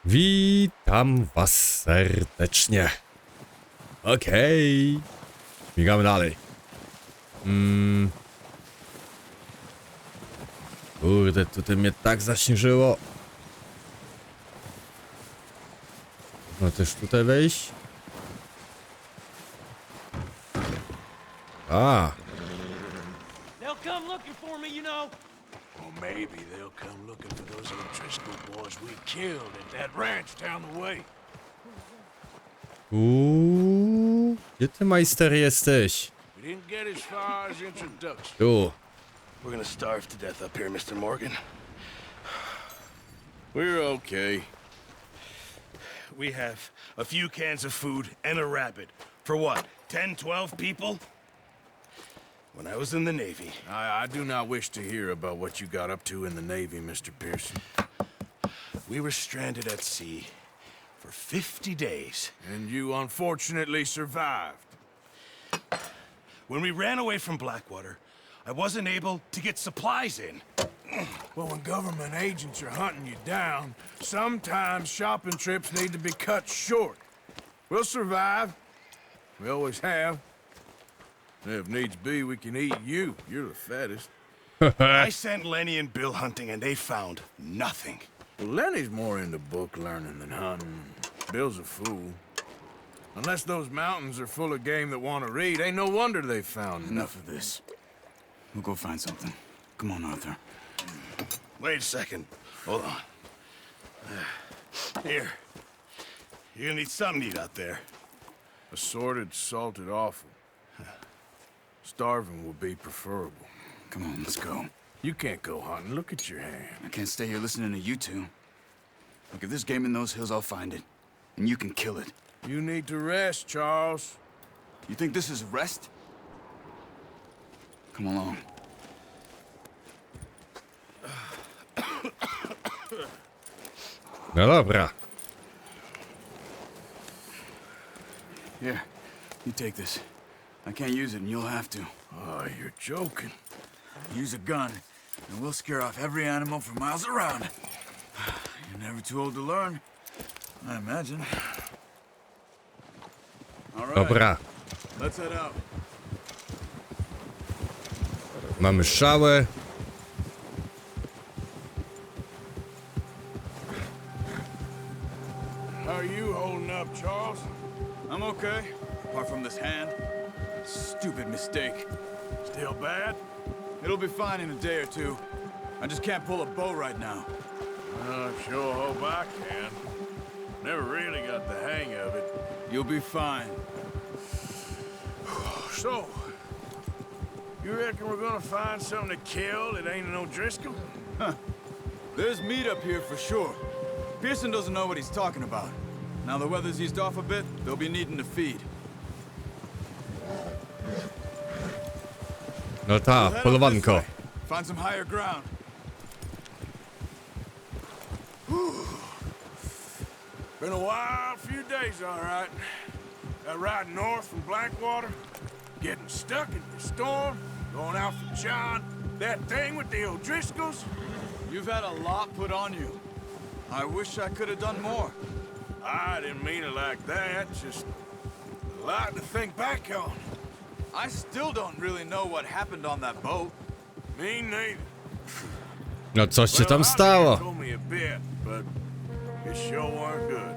Witam was serdecznie. Okej. Biegamy dalej. Kurde, tutaj mnie tak zaśnieżyło. No też tutaj wejść. A. They'll come looking for me, you know. Or maybe they'll come looking for those O'Driscoll boys we killed at that ranch down the way. Gdzie ty, majster, jesteś? We didn't get as far as introduction. Tu. We're gonna starve to death up here, Mr. Morgan. We're okay. We have a few cans of food and a rabbit. For what, 10, 12 people? When I was in the Navy... I do not wish to hear about what you got up to in the Navy, Mr. Pearson. We were stranded at sea for 50 days. And you unfortunately survived. When we ran away from Blackwater, I wasn't able to get supplies in. Well, when government agents are hunting you down, sometimes shopping trips need to be cut short. We'll survive. We always have. If needs be, we can eat you. You're the fattest. I sent Lenny and Bill hunting, and they found nothing. Well, Lenny's more into book learning than hunting. Bill's a fool. Unless those mountains are full of game that want to read, ain't no wonder they found Enough of this. We'll go find something. Come on, Arthur. Wait a second. Hold on. Here. You're gonna need something to eat out there. Assorted, salted offal. Starving will be preferable. Come on, let's go. You can't go hunting. Look at your hand. I can't stay here listening to you two. Look, if there's game in those hills, I'll find it. And you can kill it. You need to rest, Charles. You think this is rest? Come along. No dobra. Here, you take this. I can't use it, and you'll have to. Oh, you're joking. Use a gun, and we'll scare off every animal for miles around. You're never too old to learn, I imagine. All right, Dobra. let's head out. Mamy strzałę. How are you holding up, Charles? I'm okay, apart from this hand. Stupid mistake. Still bad? It'll be fine in a day or two. I just can't pull a bow right now. I sure hope I can. Never really got the hang of it. You'll be fine. So, you reckon we're gonna find something to kill that ain't an O'Driscoll? There's meat up here for sure. Pearson doesn't know what he's talking about. Now the weather's eased off a bit, they'll be needing to feed. No ta, We'll head up this polowanko. way. Find some higher ground. Been a wild few days, all right. That ride north from Blackwater, getting stuck in the storm, going out for John, that thing with the O'Driscolls. You've had a lot put on you. I wish I could have done more. I didn't mean it like that, just a lot to think back on. I still don't really know what happened on that boat. Me neither. No coś się tam Well, stało. Javier told me a bit, but it sure weren't good.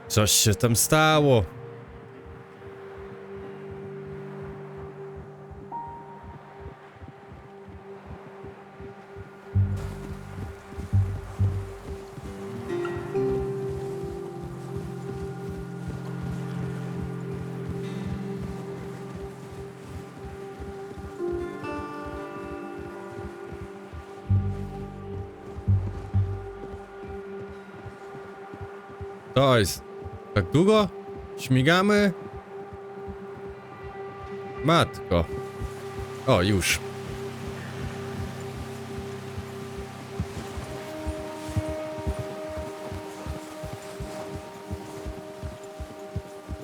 Coś się tam stało. To jest tak długo? Śmigamy? Matko. O, już.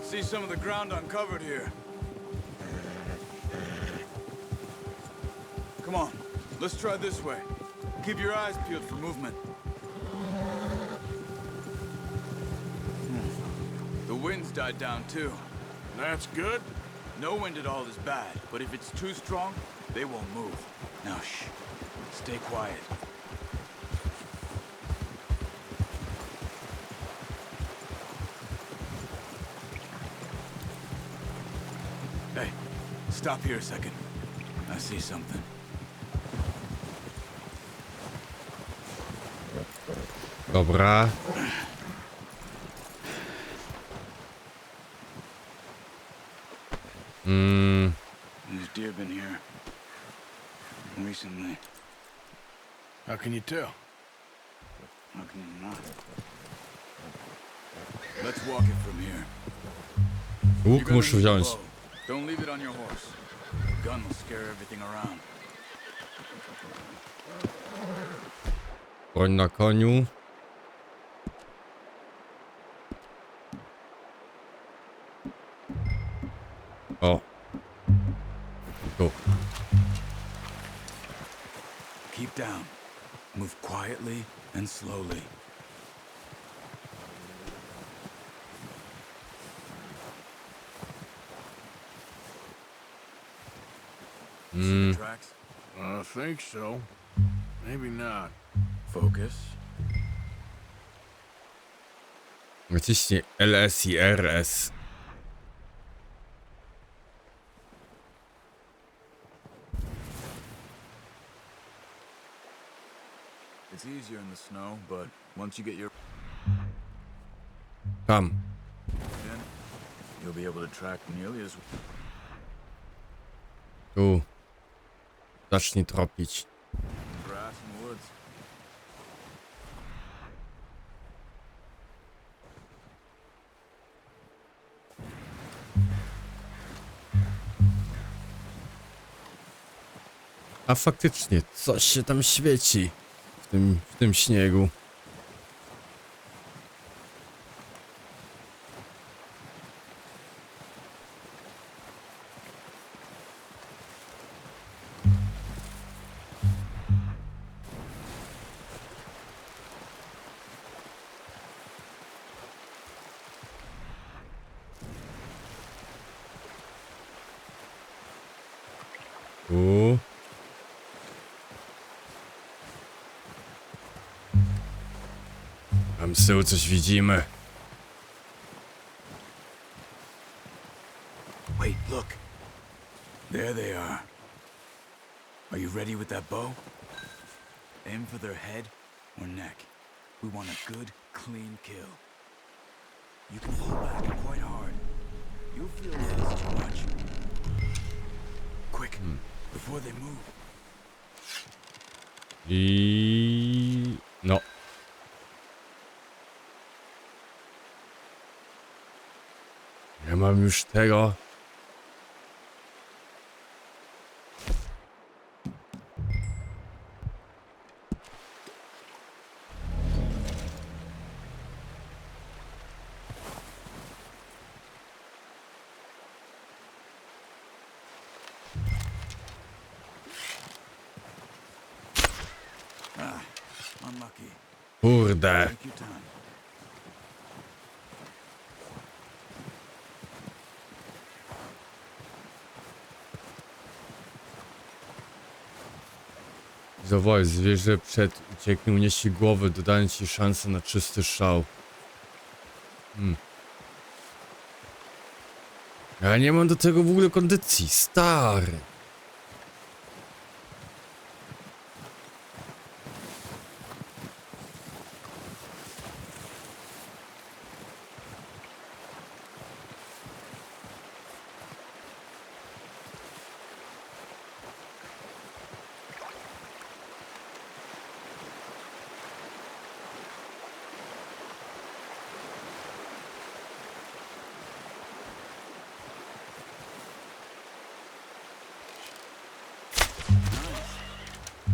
See some of the ground uncovered here. Come on, let's try this way. Keep your eyes peeled for movement. wind's died down too. That's good. No wind at all is bad, but if it's too strong, they won't move. Now shh. Stay quiet. Hey, stop here a second. I see something. Dobra. There's deer been here recently. How can you tell? How can you not? Let's walk it from here. You're Łuk gonna muszę need a wziąć. bow. Don't leave it on your horse. The gun will scare everything around. Broń na koniu. O. Tu. Keep down. Move quietly and slowly. See the tracks? I think so. Maybe not. Focus. Naciśnij LS i RS. It's easier in the snow, but once you get your Tam. in, you'll be able to track nearly as Tu. Zacznij tropić. grass and woods. A faktycznie, coś się tam świeci w tym śniegu. Tu. Tam z tyłu coś widzimy. Wait, look. There they are. Are you ready with that bow? Aim for their head or neck. We want a good, clean kill. You can pull back quite hard. You'll feel it's too much. Quick, before they move. I... no. Ja mam już tego. Unlucky. Kurde. Take your time. Zawołaj zwierzę przed ucieknie, uniesie głowy, dodając ci szansę na czysty strzał. Ja nie mam do tego w ogóle kondycji, stary.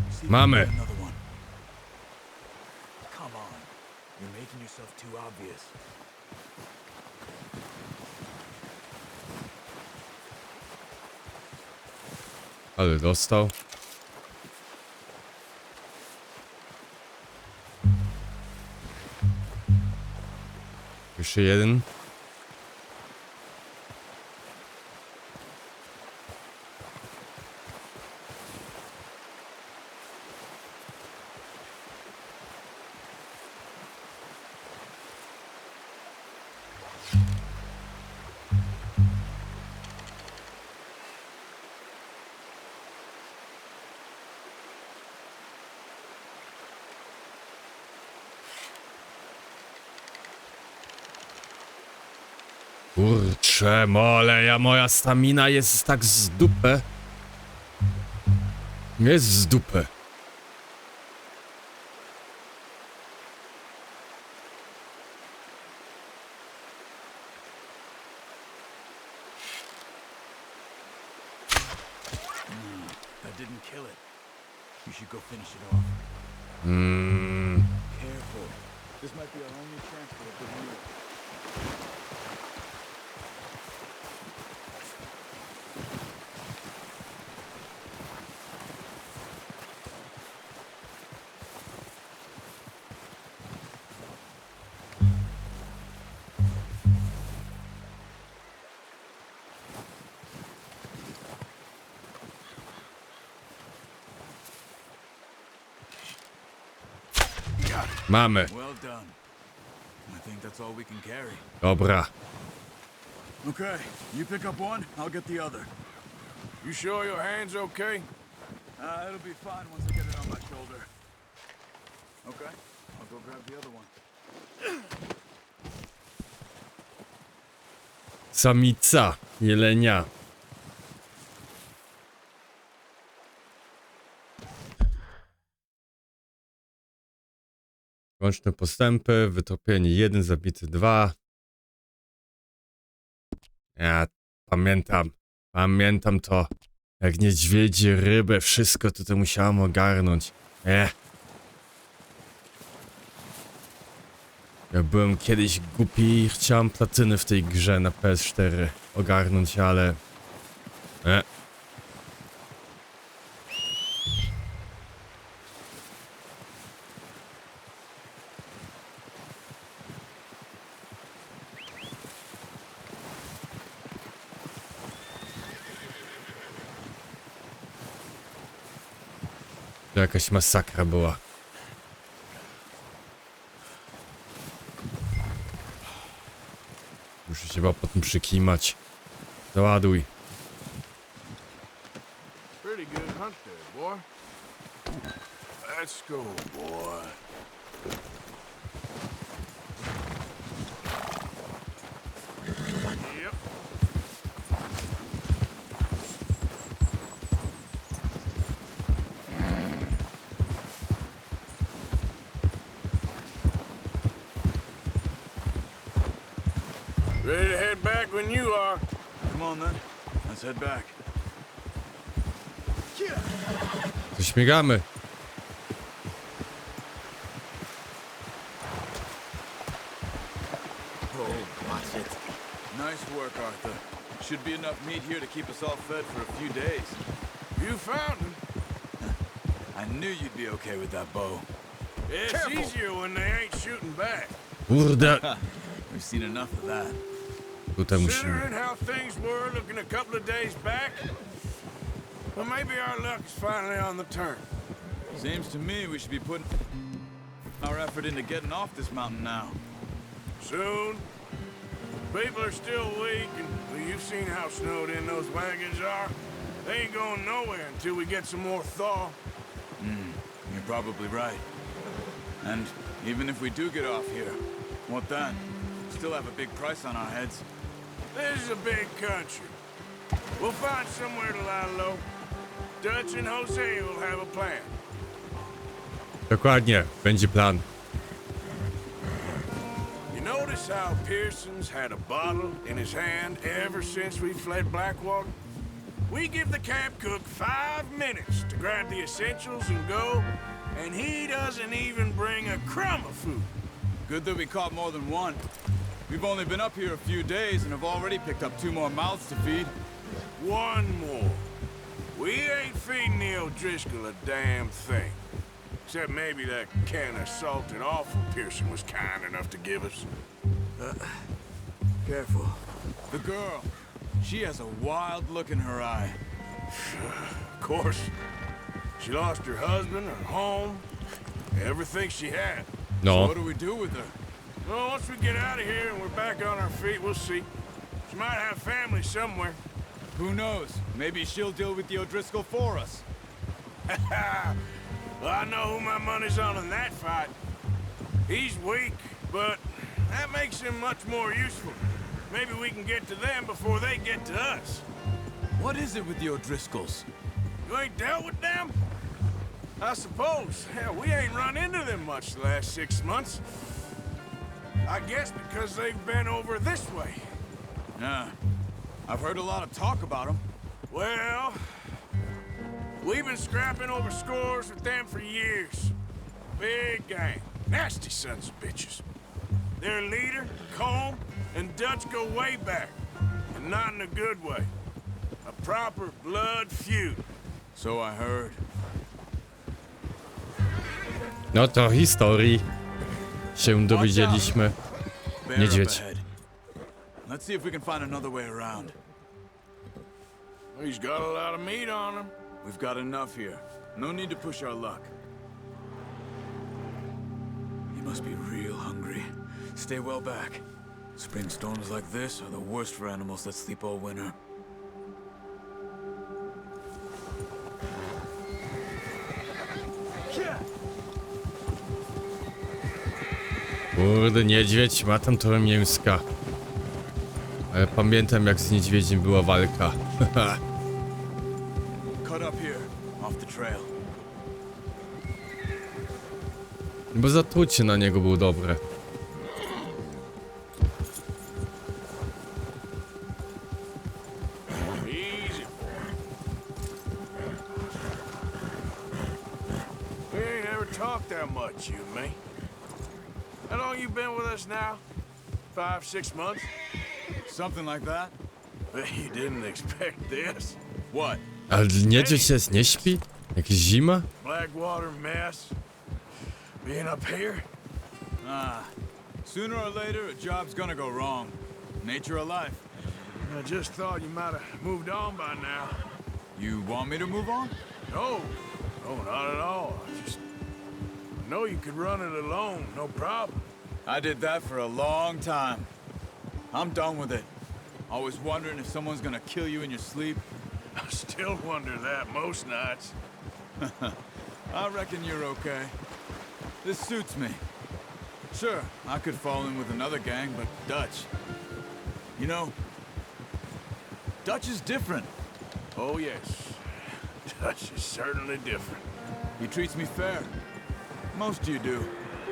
See if we can Mamy. get another one. Come on. You're making yourself too obvious. Ale dostał. Jeszcze jeden. Kurczę, mole, moja stamina jest tak z dupę. Jest z dupę. That didn't kill it. You should go finish it off. Careful. This might be our only chance for a good meal. Mamy. Well done. I think that's all we can carry. Dobra. Okay, you pick up one, I'll get the other. You sure your hand's okay? It'll be fine once I get it on my shoulder. Okay, I'll go grab the other one. Samica jelenia. Łączne postępy, wytropienie 1, zabity 2. Ja pamiętam to. Jak niedźwiedzie, rybę, wszystko tutaj musiałem ogarnąć. Ja byłem kiedyś głupi i chciałem platyny w tej grze na PS4 ogarnąć, ale... To jakaś masakra była. Muszę się chyba potem przykimać. Załaduj. Pretty good hunt there, boy. Let's go, boy. Yep. Ready to head back when you are. Come on then, let's head back. To śmigamy. Watch it. Nice work, Arthur. Should be enough meat here to keep us all fed for a few days. You found him. I knew you'd be okay with that bow. It's easier when they ain't shooting back. Kurde. We've seen enough of that. Tutaj Considering musimy. how things were looking a couple of days back, well, maybe our luck is finally on the turn. Seems to me we should be putting our effort into getting off this mountain now. Soon. People are still weak, and well, you've seen how snowed in those wagons are. They ain't going nowhere until we get some more thaw. You're probably right. And even if we do get off here, what then? Still have a big price on our heads. This is a big country. We'll find somewhere to lie low. Dutch and Jose will have a plan. Dokładnie, będzie plan. You notice how Pearson's had a bottle in his hand ever since we fled Blackwater? We give the camp cook 5 minutes to grab the essentials and go, and he doesn't even bring a crumb of food. Good that we caught more than one. We've only been up here a few days and have already picked up 2 more mouths to feed. One more. We ain't feeding the O'Driscoll a damn thing. Except maybe that can of salted offal Pearson was kind enough to give us. Careful. The girl. She has a wild look in her eye. Of course. She lost her husband, her home, everything she had. So No. what do we do with her? Well, once we get out of here and we're back on our feet, we'll see. She might have family somewhere. Who knows? Maybe she'll deal with the O'Driscoll for us. Well, I know who my money's on in that fight. He's weak, but that makes him much more useful. Maybe we can get to them before they get to us. What is it with the O'Driscolls? You ain't dealt with them? I suppose. Hell, we ain't run into them much the last 6 months. I guess because they've been over this way. Nah. I've heard a lot of talk about them. Well, we've been scrapping over scores with them for years. Big gang. Nasty sons of bitches. Their leader, Combe, and Dutch go way back. And not in a good way. A proper blood feud. So I heard. No to historii się dowiedzieliśmy. Bear Niedźwiedź. up ahead. Let's see if we can find another way around. He's got a lot of meat on him. We've got enough here. No need to push our luck. He must be real hungry. Stay well back. Spring storms like this are the worst for animals that sleep all winter. Kurde, niedźwiedź ma tam trochę mięska. Ale pamiętam, jak z niedźwiedziem była walka. Cut up here, off the trail. Bo zatrucie na niego było dobre. Easy. We ain't ever talked that much, you and me. How long you been with us now? 5, 6 months? Something like that? Bet you didn't expect this. What? Ale niedźwiedź się nie śpi? Jakaś zima? Blackwater mess. Being up here? Sooner or later, a job's gonna go wrong. Nature of life. I just thought you might have moved on by now. You want me to move on? No, no, not at all. I know you could run it alone, no problem. I did that for a long time. I'm done with it. Always wondering if someone's gonna kill you in your sleep. I still wonder that most nights. I reckon you're okay. This suits me. Sure, I could fall in with another gang, but Dutch... You know, Dutch is different. Oh, yes. Dutch is certainly different. He treats me fair. Most of you do.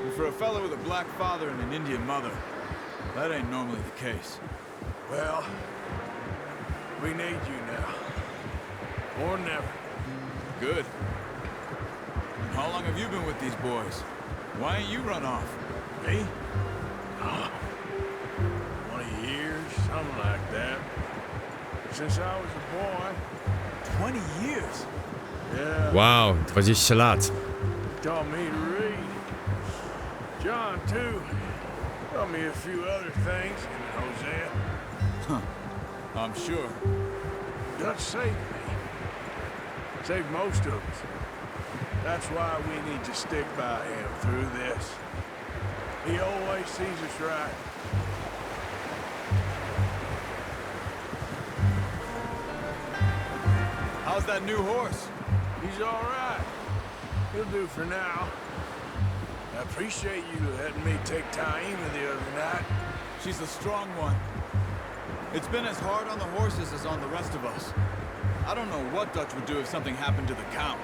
And for a fellow with a black father and an Indian mother, that ain't normally the case. Well, we need you now. Or never. Good. And how long have you been with these boys? Why ain't you run off? Me? Oh, 20 years, something like that. Since I was a boy. 20 years? Yeah. Wow, 20 lat. Taught me to read. John, too. Taught me a few other things, and Hosea. I'm sure. Dutch saved me. Saved most of us. That's why we need to stick by him through this. He always sees us right. How's that new horse? He's all right. He'll do for now. I appreciate you letting me take Taima the other night. She's the strong one. It's been as hard on the horses as on the rest of us. I don't know what Dutch would do if something happened to the Count.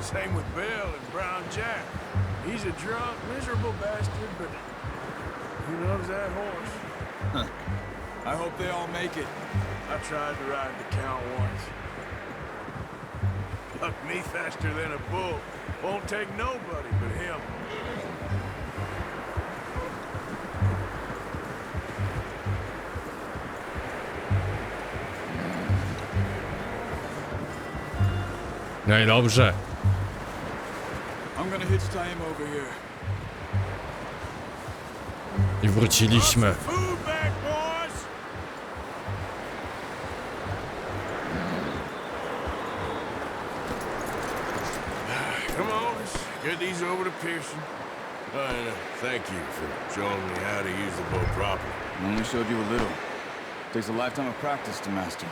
Same with Bill and Brown Jack. He's a drunk, miserable bastard, but he loves that horse. I hope they all make it. I tried to ride the Count once. Bucked me faster than a bull. Won't take nobody but him. No i dobrze. I'm gonna hitch time over here. I wróciliśmy. Food back, boys! Come on, let's get these over to Pearson. Thank you for showing me how to use the bow properly. I only showed you a little. Takes a lifetime of practice to master.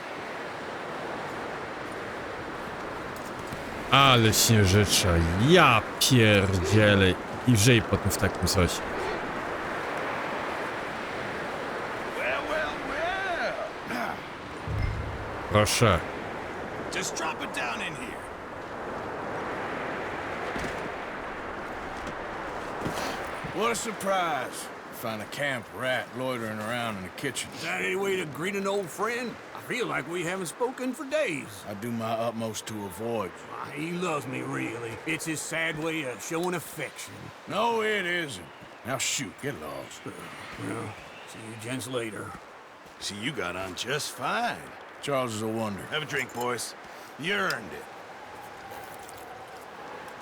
Ale śnieżycza, ja pierdzielę. I żyj potem w takim coś. Proszę. Just drop it down in here. What a surprise. Find a camp rat loitering around in the kitchen. Is that any way to greet an old friend? I feel like we haven't spoken for days. I do my utmost to avoid you. He loves me, really. It's his sad way of showing affection. No, it isn't. Now shoot, get lost. Well, see you gents later. See, you got on just fine. Charles is a wonder. Have a drink, boys. You earned it.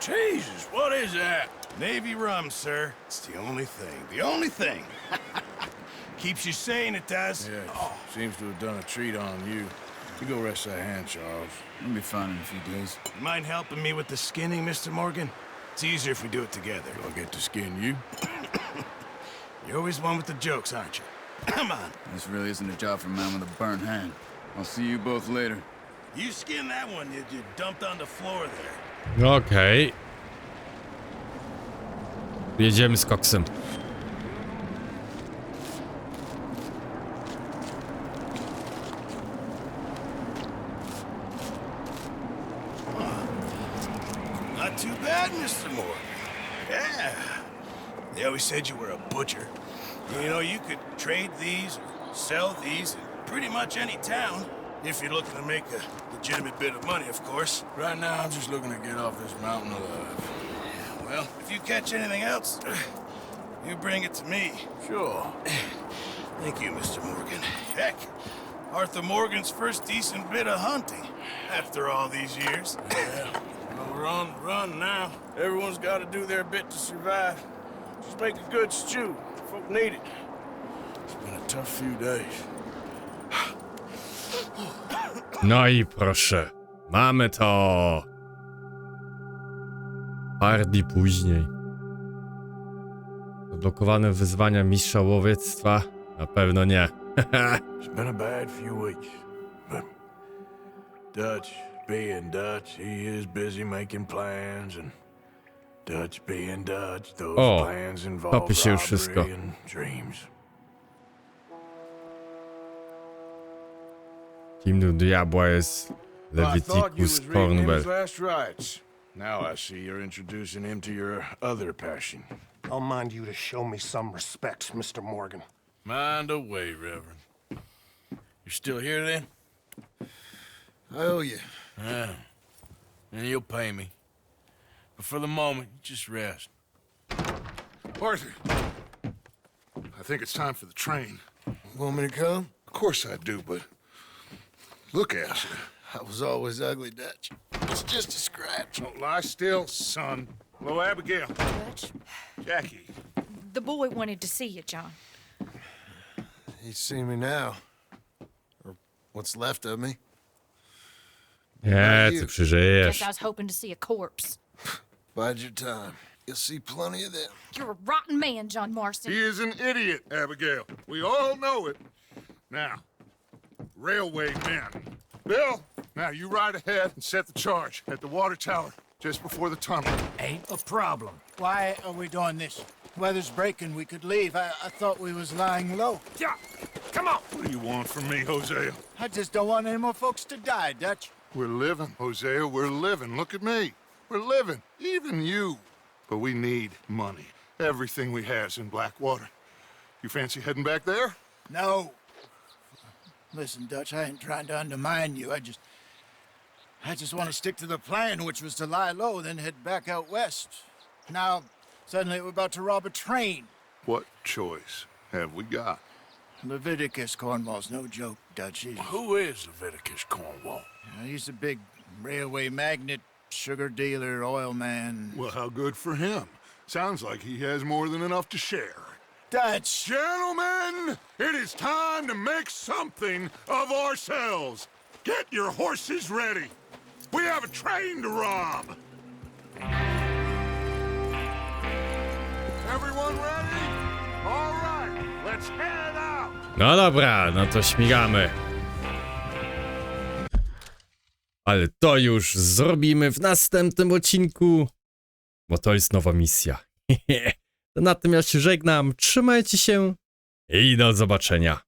Jesus, what is that? Navy rum, sir. It's the only thing. The only thing. Keeps you sane, it does. Yeah, seems to have done a treat on you. You go rest that hand, Charles. I'll be fine in a few days. You mind helping me with the skinning, Mr. Morgan? It's easier if we do it together. Do I get to skin you? You're always one with the jokes, aren't you? Come on. This really isn't a job for a man with a burnt hand. I'll see you both later. You skin that one you dumped on the floor there. Okej. Jedziemy z koksem. Not too bad, Mr. Morgan. Yeah. They always said you were a butcher. You know, you could trade these or sell these in pretty much any town. If you're looking to make a legitimate bit of money, of course. Right now, I'm just looking to get off this mountain alive. Well, if you catch anything else, you bring it to me. Sure. Thank you, Mr. Morgan. Heck, Arthur Morgan's first decent bit of hunting after all these years. Yeah. Well, run now. Everyone's got to do their bit to survive. Just make a good stew. Folk need it. It's been a tough few days. No i proszę. Mamy to. Parę dni później. Odblokowane wyzwania mistrza łowiectwa? Na pewno nie. It's been a bad few weeks, but Dutch being Dutch, he is busy making plans, and Dutch being Dutch, those O, plans involve topi się już wszystko. robbery and dreams. Kim do diabła jest I thought you Leviticus was reading him his Cornwell? last rites. Now I see you're introducing him to your other passion. I'll mind you to show me some respect, Mr. Morgan. Mind away, Reverend. You're still here then? I owe you. Yeah. And you'll pay me. But for the moment, just rest. Arthur, I think it's time for the train. Want me to come? Of course I do, but look at you. I was always ugly, Dutch. It's just a scratch. Don't lie still, son. Hello, Abigail. Dutch, Jackie. the boy wanted to see you, John. He's seen me now. Or what's left of me. Nie, ty Guess przeżyjesz. I was hoping to see a corpse. Bide your time. You'll see plenty of them. You're a rotten man, John Marston. He is an idiot, Abigail. We all know it. Now, railway men. Bill, now you ride ahead and set the charge at the water tower just before the tunnel. Ain't a problem. Why are we doing this? Weather's breaking. We could leave. I thought we was lying low. Yeah, come on. What do you want from me, Hosea? I just don't want any more folks to die, Dutch. We're living, Hosea. We're living. Look at me. We're living. Even you. But we need money. Everything we has in Blackwater. You fancy heading back there? No. Listen, Dutch, I ain't trying to undermine you. I just want to stick to the plan, which was to lie low, then head back out west. Now, suddenly we're about to rob a train. What choice have we got? Leviticus Cornwall's no joke, Dutch. Who is Leviticus Cornwall? He's a big railway magnate, sugar dealer, oil man. Well, how good for him. Sounds like he has more than enough to share. Dutch! Gentlemen, it is time to make something of ourselves. Get your horses ready. We have a train to rob. Everyone ready? All right, let's head out. No dobra, no to śmigamy. Ale to już zrobimy w następnym odcinku, bo to jest nowa misja. To na tym ja się żegnam, trzymajcie się i do zobaczenia.